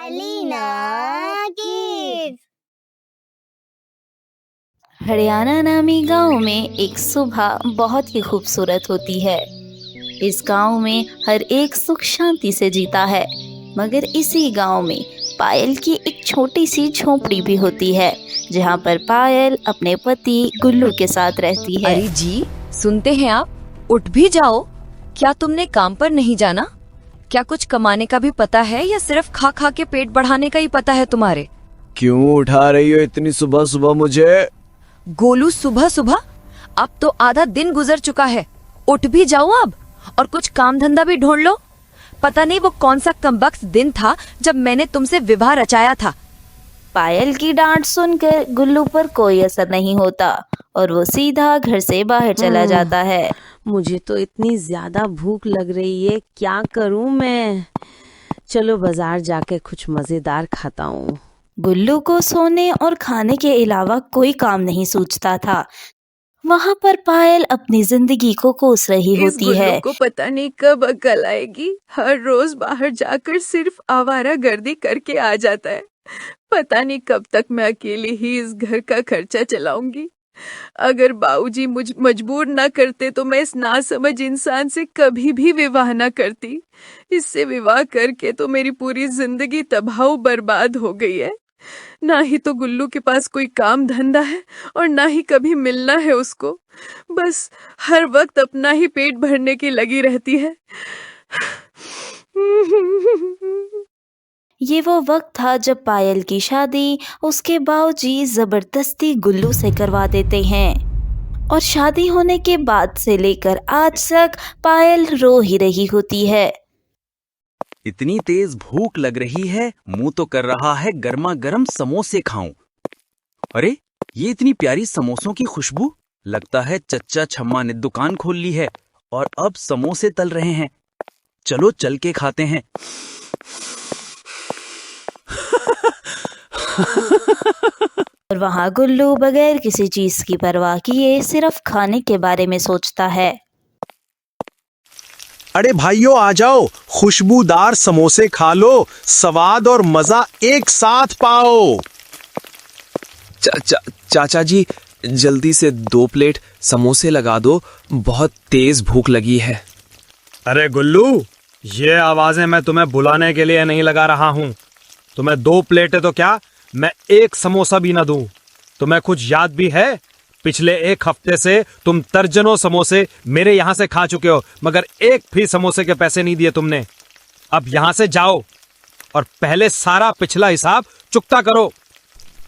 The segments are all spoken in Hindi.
अलीना किड्स। हरियाणा नामी गांव में एक सुबह बहुत ही खूबसूरत होती है। इस गांव में हर एक सुख शांति से जीता है, मगर इसी गांव में पायल की एक छोटी सी झोपड़ी भी होती है, जहां पर पायल अपने पति गुल्लू के साथ रहती है। अरे जी, सुनते हैं आप? उठ भी जाओ। क्या तुमने काम पर नहीं जाना? क्या कुछ कमाने का भी पता है या सिर्फ खा खा के पेट बढ़ाने का ही पता है तुम्हारे? क्यों उठा रही हो इतनी सुबह सुबह मुझे? गोलू, सुबह सुबह? अब तो आधा दिन गुजर चुका है। उठ भी जाओ अब, और कुछ काम धंधा भी ढूंढ लो। पता नहीं वो कौन सा कमबख्त दिन था जब मैंने तुमसे विवाह रचाया था। पायल की डांट सुनकर गुल्लू पर कोई असर नहीं होता और वो सीधा घर से बाहर चला जाता है। मुझे तो इतनी ज्यादा भूख लग रही है, क्या करूं मैं? चलो बाजार जाके कुछ मजेदार खाता हूँ। गुल्लू को सोने और खाने के अलावा कोई काम नहीं सूझता था। वहाँ पर पायल अपनी जिंदगी को कोस रही होती है। गुल्लू को पता नहीं कब अकल आएगी। हर रोज बाहर जाकर सिर्फ आवारागर्दी करके आ जाता है। पता नहीं कब तक मैं अकेली ही इस घर का खर्चा चलाऊंगी। अगर बाबूजी मुझ मजबूर न करते तो मैं इस नासमझ इंसान से कभी भी विवाह न करती। इससे विवाह करके तो मेरी पूरी जिंदगी तबाह बर्बाद हो गई है। ना ही तो गुल्लू के पास कोई काम धंधा है और ना ही कभी मिलना है उसको। बस हर वक्त अपना ही पेट भरने की लगी रहती है। ये वो वक्त था जब पायल की शादी उसके बाबूजी जबरदस्ती गुल्लू से करवा देते हैं, और शादी होने के बाद से लेकर आज तक पायल रो ही रही होती है। इतनी तेज भूख लग रही है, मुंह तो कर रहा है गर्मा गर्म समोसे खाऊं। अरे ये इतनी प्यारी समोसों की खुशबू! लगता है चच्चा छम्मा ने दुकान खोल ली है और अब समोसे तल रहे हैं। चलो चल के खाते हैं। और वहाँ गुल्लू बगैर किसी चीज की परवाह किए सिर्फ खाने के बारे में सोचता है। अरे भाइयों आ जाओ, खुशबूदार समोसे खा लो, स्वाद और मजा एक साथ पाओ। चाचा जी, जल्दी से 2 प्लेट समोसे लगा दो, बहुत तेज भूख लगी है। अरे गुल्लू, ये आवाजें मैं तुम्हें बुलाने के लिए नहीं लगा रहा हूँ। तुम्हें 2 प्लेटें तो क्या, मैं 1 समोसा भी ना दूं। तुम्हें कुछ याद भी है? पिछले 1 हफ्ते से तुम दर्जनों समोसे मेरे यहाँ से खा चुके हो, मगर एक भी समोसे के पैसे नहीं दिए तुमने। अब यहाँ से जाओ और पहले सारा पिछला हिसाब चुकता करो।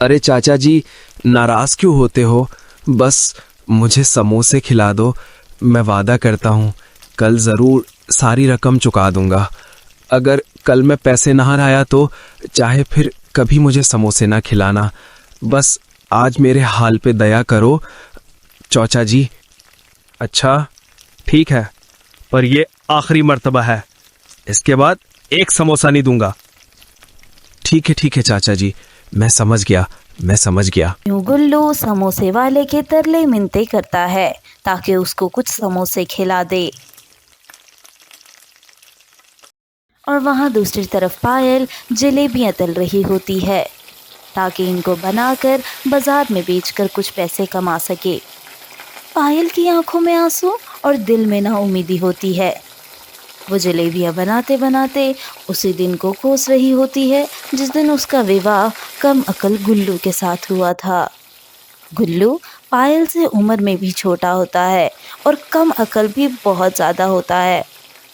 अरे चाचा जी, नाराज क्यों होते हो? बस मुझे समोसे खिला दो। मैं वादा करता हूँ कल जरूर सारी रकम चुका दूंगा। अगर कल मैं पैसे ना आया तो चाहे फिर कभी मुझे समोसे ना खिलाना। बस आज मेरे हाल पे दया करो चाचा जी। अच्छा ठीक है, पर ये आखिरी मर्तबा है, इसके बाद 1 समोसा नहीं दूंगा। ठीक है चाचा जी, मैं समझ गया। यूं गुल्लू समोसे वाले के तरले मिन्नतें करता है ताकि उसको कुछ समोसे खिला दे। और वहाँ दूसरी तरफ पायल जलेबियाँ तल रही होती है ताकि इनको बनाकर बाजार में बेचकर कुछ पैसे कमा सके। पायल की आंखों में आंसू और दिल में नाउमीदी होती है। वो जलेबियाँ बनाते बनाते उसी दिन को कोस रही होती है जिस दिन उसका विवाह कम अकल गुल्लू के साथ हुआ था। गुल्लू पायल से उम्र में भी छोटा होता है और कम अकल भी बहुत ज़्यादा होता है,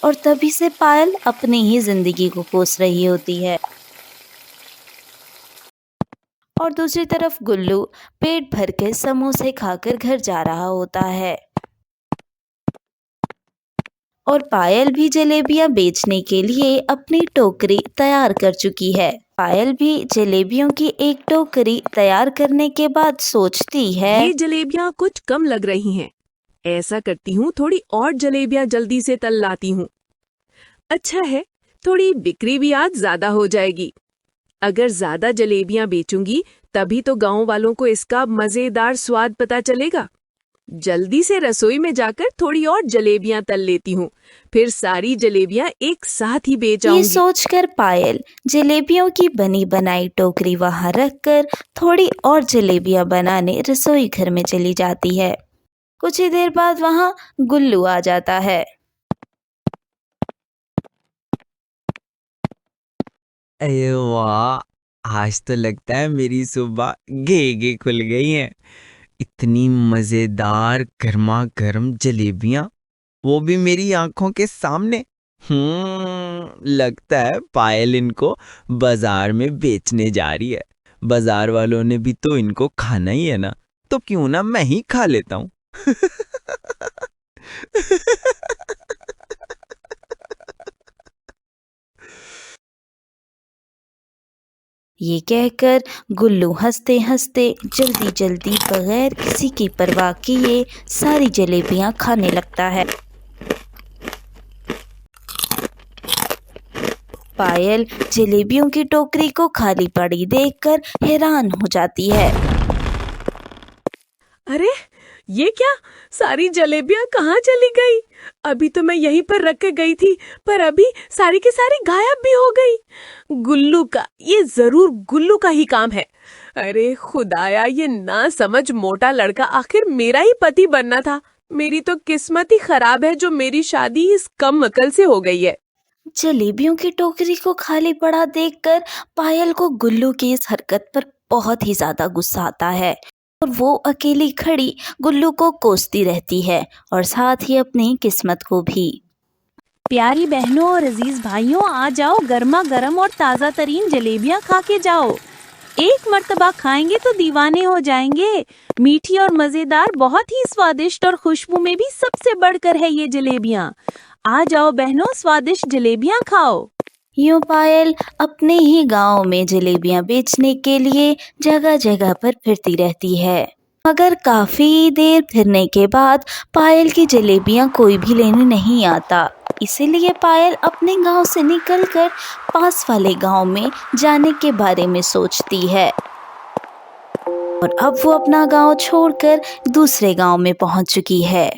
और तभी से पायल अपनी ही जिंदगी को कोस रही होती है। और दूसरी तरफ गुल्लू पेट भर के समोसे खाकर घर जा रहा होता है, और पायल भी जलेबियां बेचने के लिए अपनी टोकरी तैयार कर चुकी है। पायल भी जलेबियों की एक टोकरी तैयार करने के बाद सोचती है, ये जलेबियाँ कुछ कम लग रही हैं। ऐसा करती हूँ, थोड़ी और जलेबियाँ जल्दी से तल लाती हूँ। अच्छा है, थोड़ी बिक्री भी आज ज्यादा हो जाएगी। अगर ज्यादा जलेबियाँ बेचूंगी तभी तो गांव वालों को इसका मजेदार स्वाद पता चलेगा। जल्दी से रसोई में जाकर थोड़ी और जलेबियां तल लेती हूँ, फिर सारी जलेबियां एक साथ ही बेच ये आऊंगी। सोचकर पायल जलेबियों की बनी बनाई टोकरी वहां रखकर थोड़ी और जलेबियां बनाने रसोई घर में चली जाती है। कुछ ही देर बाद वहां गुल्लू आ जाता है। अरे वाह, आज तो लगता है मेरी सुबह गे खुल गई है। इतनी मजेदार गर्मा गर्म जलेबियां, वो भी मेरी आंखों के सामने। लगता है पायल इनको बाजार में बेचने जा रही है। बाजार वालों ने भी तो इनको खाना ही है ना, तो क्यों ना मैं ही खा लेता हूँ। ये कहकर गुल्लू हंसते हंसते जल्दी जल्दी बगैर किसी की परवाह किए सारी जलेबियां खाने लगता है। पायल जलेबियों की टोकरी को खाली पड़ी देखकर हैरान हो जाती है। अरे ये क्या, सारी जलेबियां कहाँ चली गई? अभी तो मैं यहीं पर रख के गई थी, पर अभी सारी की सारी गायब भी हो गई। गुल्लू का, ये जरूर गुल्लू का ही काम है। अरे खुदाया, ये ना समझ मोटा लड़का आखिर मेरा ही पति बनना था। मेरी तो किस्मत ही खराब है जो मेरी शादी इस कम अकल से हो गई है। जलेबियों की टोकरी को खाली पड़ा देखकर पायल को गुल्लू की इस हरकत पर बहुत ही ज्यादा गुस्सा आता है और वो अकेली खड़ी गुल्लू को कोसती रहती है और साथ ही अपनी किस्मत को भी। प्यारी बहनों और अजीज भाइयों, आ जाओ, गर्मा गर्म और ताज़ा तरीन जलेबियां खा के जाओ। एक मर्तबा खाएंगे तो दीवाने हो जाएंगे। मीठी और मजेदार, बहुत ही स्वादिष्ट और खुशबू में भी सबसे बढ़कर है ये जलेबियां। आ जाओ बहनों, स्वादिष्ट जलेबियां खाओ। यूं पायल अपने ही गांव में जलेबियां बेचने के लिए जगह जगह पर फिरती रहती है, मगर काफी देर फिरने के बाद पायल की जलेबियां कोई भी लेने नहीं आता। इसीलिए पायल अपने गांव से निकलकर पास वाले गांव में जाने के बारे में सोचती है और अब वो अपना गांव छोड़कर दूसरे गांव में पहुंच चुकी है।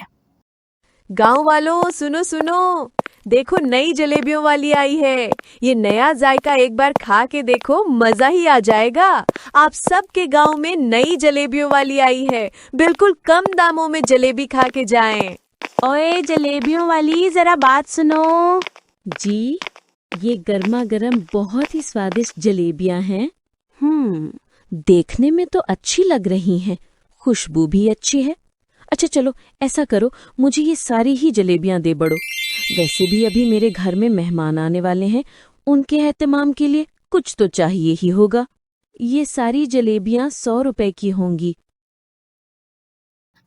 गांव वालों, सुनो सुनो, देखो नई जलेबियों वाली आई है। ये नया जायका एक बार खा के देखो, मजा ही आ जाएगा। आप सबके गांव में नई जलेबियों वाली आई है। बिल्कुल कम दामों में जलेबी खा के जाएं। ओए जलेबियों वाली, जरा बात सुनो। जी, ये गर्मा गर्म बहुत ही स्वादिष्ट जलेबियां हैं। देखने में तो अच्छी लग रही हैं, खुशबू भी अच्छी है। अच्छा चलो ऐसा करो, मुझे ये सारी ही जलेबियां दे बढ़ो। वैसे भी अभी मेरे घर में मेहमान आने वाले हैं, उनके एहतमाम के लिए कुछ तो चाहिए ही होगा। ये सारी जलेबियां 100 रुपए की होंगी।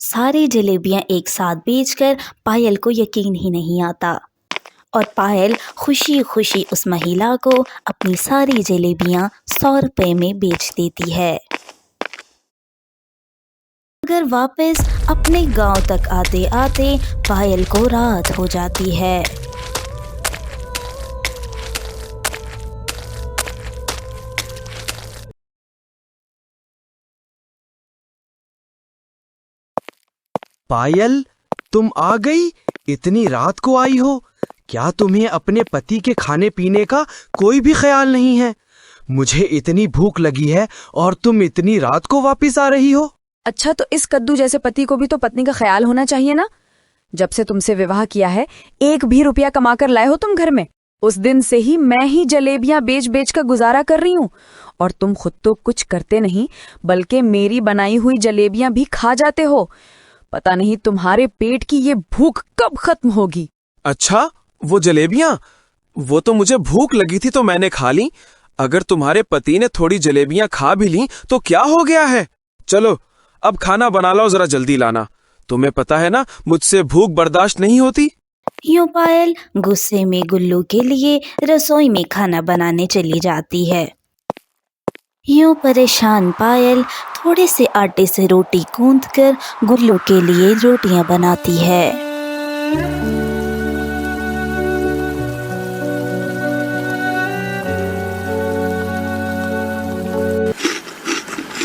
सारी जलेबियां एक साथ बेचकर पायल को यकीन ही नहीं आता और पायल खुशी खुशी उस महिला को अपनी सारी जलेबियां 100 रुपए में बेच देती है। अगर वापस अपने गांव तक आते आते पायल को रात हो जाती है। पायल, तुम आ गई? इतनी रात को आई हो? क्या तुम्हें अपने पति के खाने पीने का कोई भी ख्याल नहीं है? मुझे इतनी भूख लगी है और तुम इतनी रात को वापस आ रही हो? अच्छा, तो इस कद्दू जैसे पति को भी तो पत्नी का ख्याल होना चाहिए ना। जब से तुमसे विवाह किया है, एक भी रुपया कमा कर लाए हो तुम घर में? उस दिन से ही मैं ही जलेबियां बेच बेच कर गुजारा कर रही हूँ और तुम खुद तो कुछ करते नहीं, बल्कि मेरी बनाई हुई जलेबियां भी खा जाते हो। पता नहीं तुम्हारे पेट की ये भूख कब खत्म होगी। अच्छा, वो जलेबियां? वो तो मुझे भूख लगी थी तो मैंने खा ली। अगर तुम्हारे पति ने थोड़ी जलेबियां खा भी ली तो क्या हो गया है? चलो अब खाना बना लो, जरा जल्दी लाना। तुम्हें पता है ना, मुझसे भूख बर्दाश्त नहीं होती। यूं पायल गुस्से में गुल्लू के लिए रसोई में खाना बनाने चली जाती है। यूं परेशान पायल थोड़े से आटे से रोटी गूंथकर गुल्लू के लिए रोटियां बनाती है।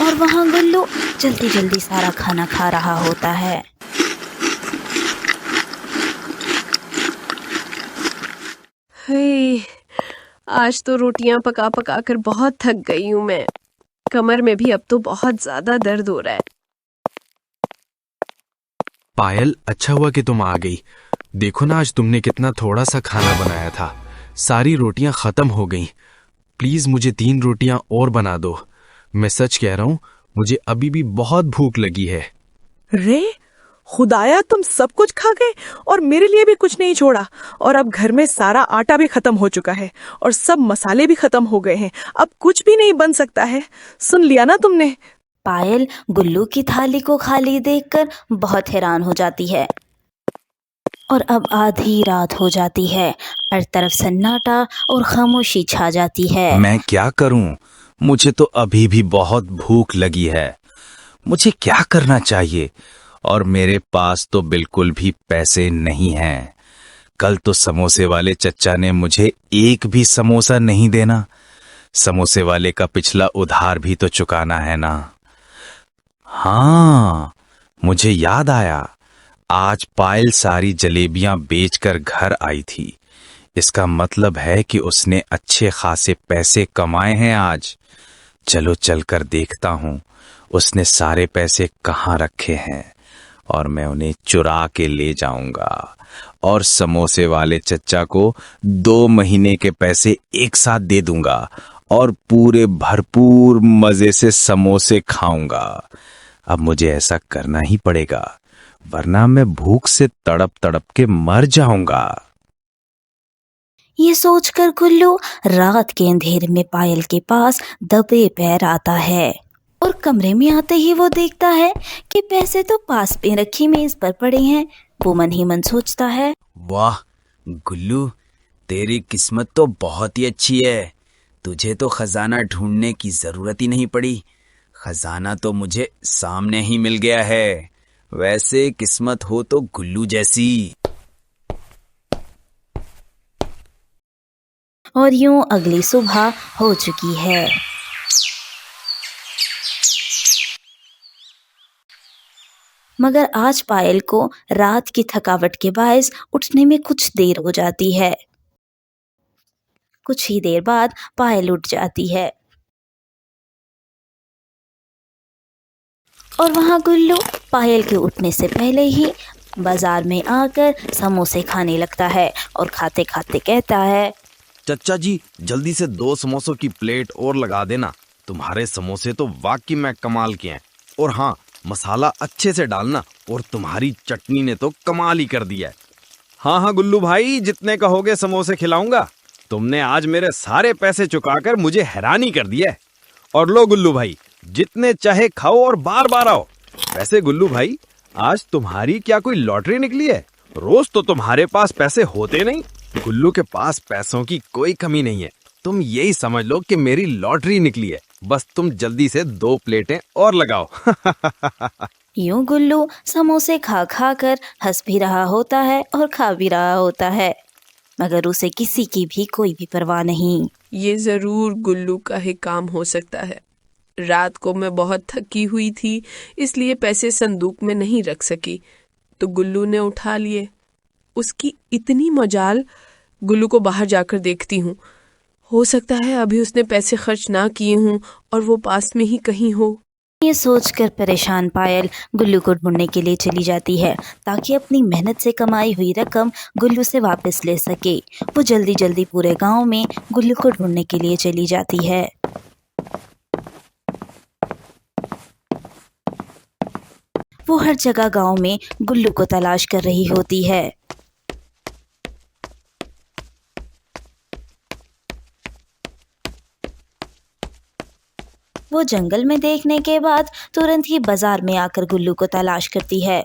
और वहाँ गुल्लू जल्दी जल्दी सारा खाना खा रहा होता है। हे, आज तो रोटियां पका पका कर बहुत थक गई हूँ मैं। कमर में भी अब तो बहुत ज्यादा दर्द हो रहा है। पायल, अच्छा हुआ कि तुम आ गई। देखो ना, आज तुमने कितना थोड़ा सा खाना बनाया था। सारी रोटियां खत्म हो गईं। प्लीज मुझे 3 रोटियां और बना दो। मैं सच कह रहा हूं, मुझे अभी भी बहुत भूख लगी है। रे खुदाया, तुम सब कुछ खा गए और मेरे लिए भी कुछ नहीं छोड़ा। और अब घर में सारा आटा भी खत्म हो चुका है और सब मसाले भी खत्म हो गए हैं। अब कुछ भी नहीं बन सकता है। सुन लिया ना तुमने? पायल गुल्लू की थाली को खाली देखकर बहुत हैरान हो जाती है। और अब आधी रात हो जाती है। हर तरफ सन्नाटा और खामोशी छा जाती है। मैं क्या करूं? मुझे तो अभी भी बहुत भूख लगी है। मुझे क्या करना चाहिए? और मेरे पास तो बिल्कुल भी पैसे नहीं हैं। कल तो समोसे वाले चच्चा ने मुझे एक भी समोसा नहीं देना। समोसे वाले का पिछला उधार भी तो चुकाना है ना। हाँ, मुझे याद आया। आज पायल सारी जलेबियां बेचकर घर आई थी। इसका मतलब है कि उसने अच्छे खासे पैसे कमाए हैं आज। चलो चलकर देखता हूं उसने सारे पैसे कहाँ रखे हैं और मैं उन्हें चुरा के ले जाऊंगा और समोसे वाले चच्चा को 2 महीने के पैसे एक साथ दे दूंगा और पूरे भरपूर मजे से समोसे खाऊंगा। अब मुझे ऐसा करना ही पड़ेगा, वरना मैं भूख से तड़प तड़प के मर जाऊंगा। ये सोचकर गुल्लू रात के अंधेरे में पायल के पास दबे पैर आता है और कमरे में आते ही वो देखता है कि पैसे तो पास में रखी मेज पर पड़े हैं। वो मन ही मन सोचता है, वाह गुल्लू, तेरी किस्मत तो बहुत ही अच्छी है। तुझे तो खजाना ढूंढने की जरूरत ही नहीं पड़ी। खजाना तो मुझे सामने ही मिल गया है। वैसे किस्मत हो तो गुल्लू जैसी। और यूं अगली सुबह हो चुकी है। मगर आज पायल को रात की थकावट के बायस उठने में कुछ देर हो जाती है। कुछ ही देर बाद पायल उठ जाती है और वहां गुल्लू पायल के उठने से पहले ही बाजार में आकर समोसे खाने लगता है और खाते खाते कहता है, चच्चा जी, जल्दी से 2 समोसों की प्लेट और लगा देना। तुम्हारे समोसे तो वाकई में कमाल के हैं। और हाँ, मसाला अच्छे से डालना। और तुम्हारी चटनी ने तो कमाल ही कर दिया है। हाँ हाँ गुल्लू भाई, जितने कहोगे समोसे खिलाऊंगा। तुमने आज मेरे सारे पैसे चुकाकर मुझे हैरानी कर दिया है। और लो गुल्लू भाई, जितने चाहे खाओ और बार बार आओ। वैसे गुल्लू भाई, आज तुम्हारी क्या कोई लॉटरी निकली है? रोज तो तुम्हारे पास पैसे होते नहीं। गुल्लू के पास पैसों की कोई कमी नहीं है। तुम यही समझ लो कि मेरी लॉटरी निकली है। बस तुम जल्दी से 2 प्लेटें और लगाओ। यूं गुल्लू समोसे खा खा कर हंस भी रहा होता है और खा भी रहा होता है, मगर उसे किसी की भी कोई भी परवाह नहीं। ये जरूर गुल्लू का ही काम हो सकता है। रात को मैं बहुत थकी हुई थी, इसलिए पैसे संदूक में नहीं रख सकी, तो गुल्लू ने उठा लिए। उसकी इतनी मजाल, गुल्लू को बाहर जाकर देखती हूँ। हो सकता है अभी उसने पैसे खर्च ना किए हों और वो पास में ही कहीं हो। ये सोचकर परेशान पायल गुल्लू को ढूंढने के लिए चली जाती है ताकि अपनी मेहनत से कमाई हुई रकम गुल्लू से वापस ले सके। वो जल्दी जल्दी पूरे गांव में गुल्लू को ढूंढने के लिए चली जाती है। वो हर जगह गांव में गुल्लू को तलाश कर रही होती है। वो जंगल में देखने के बाद तुरंत ही बाजार में आकर गुल्लू को तलाश करती है,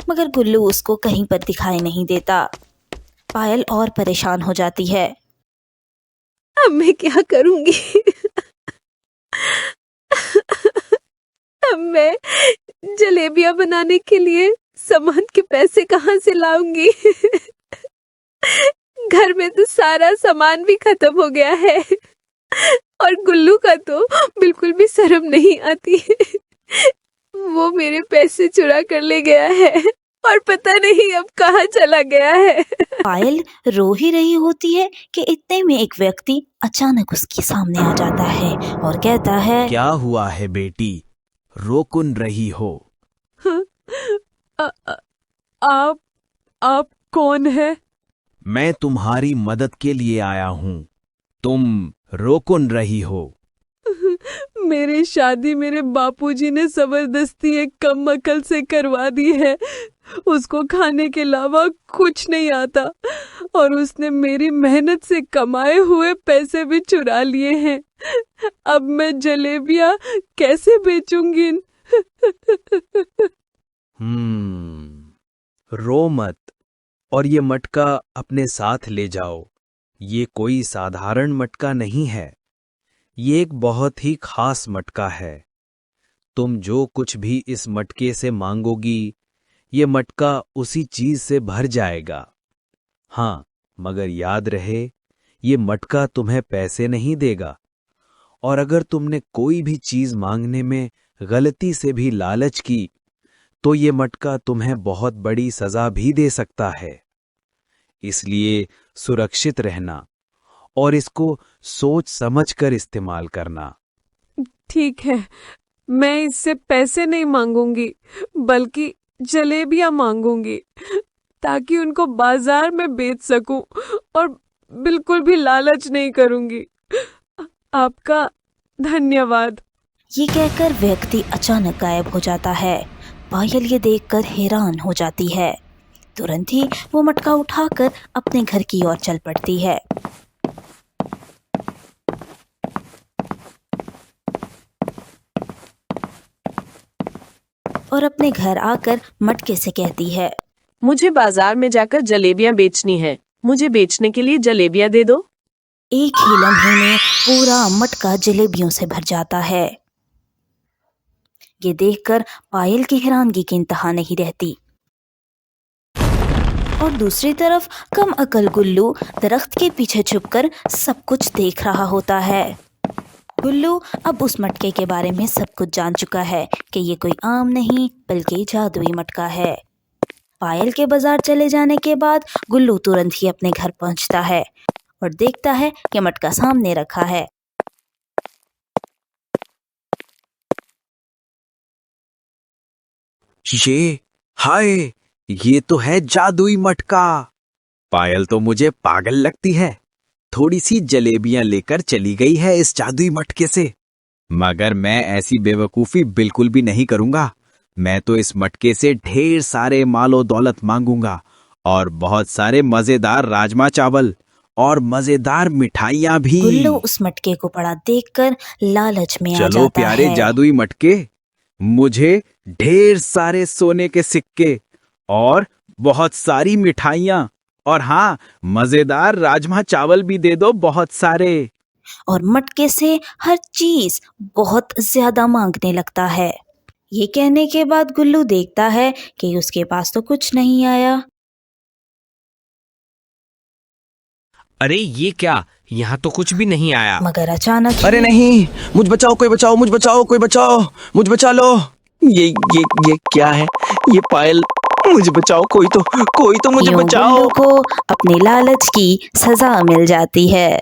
मगर गुल्लू उसको कहीं पर दिखाई नहीं देता। पायल और परेशान हो जाती है। अब मैं क्या करूंगी? अब मैं जलेबियां बनाने के लिए सामान के पैसे कहाँ से लाऊंगी? घर में तो सारा सामान भी खत्म हो गया है और गुल्लू का तो बिल्कुल भी शर्म नहीं आती। वो मेरे पैसे चुरा कर ले गया है और पता नहीं अब कहाँ चला गया है। पायल रो ही रही होती है कि इतने में एक व्यक्ति अचानक उसके सामने आ जाता है और कहता है, क्या हुआ है बेटी, रो कुन रही हो? आप कौन है? मैं तुम्हारी मदद के लिए आया हूँ। तुम रो कुन रही हो? मेरी शादी मेरे बापूजी ने जबरदस्ती एक कम अकल से करवा दी है। उसको खाने के अलावा कुछ नहीं आता और उसने मेरी मेहनत से कमाए हुए पैसे भी चुरा लिए हैं। अब मैं जलेबियां कैसे बेचूंगी? रो मत और ये मटका अपने साथ ले जाओ। ये कोई साधारण मटका नहीं है, ये एक बहुत ही खास मटका है। तुम जो कुछ भी इस मटके से मांगोगी, ये मटका उसी चीज से भर जाएगा। हाँ, मगर याद रहे, ये मटका तुम्हें पैसे नहीं देगा। और अगर तुमने कोई भी चीज मांगने में गलती से भी लालच की, तो ये मटका तुम्हें बहुत बड़ी सजा भी दे सकता है। इसलिए सुरक्षित रहना और इसको सोच समझ कर इस्तेमाल करना। ठीक है, मैं इससे पैसे नहीं मांगूंगी, बल्कि जलेबियां मांगूंगी ताकि उनको बाजार में बेच सकूं और बिल्कुल भी लालच नहीं करूंगी। आपका धन्यवाद। ये कहकर व्यक्ति अचानक गायब हो जाता है। पायल ये देखकर हैरान हो जाती है। तुरंत ही वो मटका उठाकर अपने घर की ओर चल पड़ती है। और अपने घर आकर मटके से कहती है, मुझे बाजार में जाकर जलेबियां बेचनी है, मुझे बेचने के लिए जलेबियां दे दो। एक ही लम्हे में पूरा मटका जलेबियों से भर जाता है। ये देखकर पायल की हैरानगी की इंतहा नहीं रहती। और दूसरी तरफ कम अकल गुल्लू दरख्त के पीछे छुपकर सब कुछ देख रहा होता है। गुल्लू अब उस मटके के बारे में सब कुछ जान चुका है कि ये कोई आम नहीं बल्कि जादुई मटका है। पायल के बाजार चले जाने के बाद गुल्लू तुरंत ही अपने घर पहुंचता है और देखता है कि मटका सामने रखा है। हाय, ये तो है जादुई मटका। पायल तो मुझे पागल लगती है, थोड़ी सी जलेबियां लेकर चली गई है इस जादुई मटके से। मगर मैं ऐसी बेवकूफी बिल्कुल भी नहीं करूंगा। मैं तो इस मटके से ढेर सारे मालो दौलत मांगूंगा और बहुत सारे मजेदार राजमा चावल और मजेदार मिठाइयां भी। गुल्लू उस मटके को पड़ा देखकर लालच में आ जाता है। चलो प्यारे जादुई मटके, मुझे ढेर सारे सोने के सिक्के और बहुत सारी मिठाइयां और हाँ, मजेदार राजमा चावल भी दे दो बहुत सारे। और मटके से हर चीज बहुत ज्यादा मांगने लगता है। ये कहने के बाद गुल्लू देखता है कि उसके पास तो कुछ नहीं आया। अरे ये क्या, यहाँ तो कुछ भी नहीं आया। मगर अचानक अरे नहीं, मुझ बचाओ, कोई बचाओ, मुझ बचाओ, कोई बचाओ, मुझ बचा लो। ये क्या है? ये पायल, मुझे बचाओ, कोई तो मुझे यूं बचाओ। गुल्लू को अपनी लालच की सजा मिल जाती है।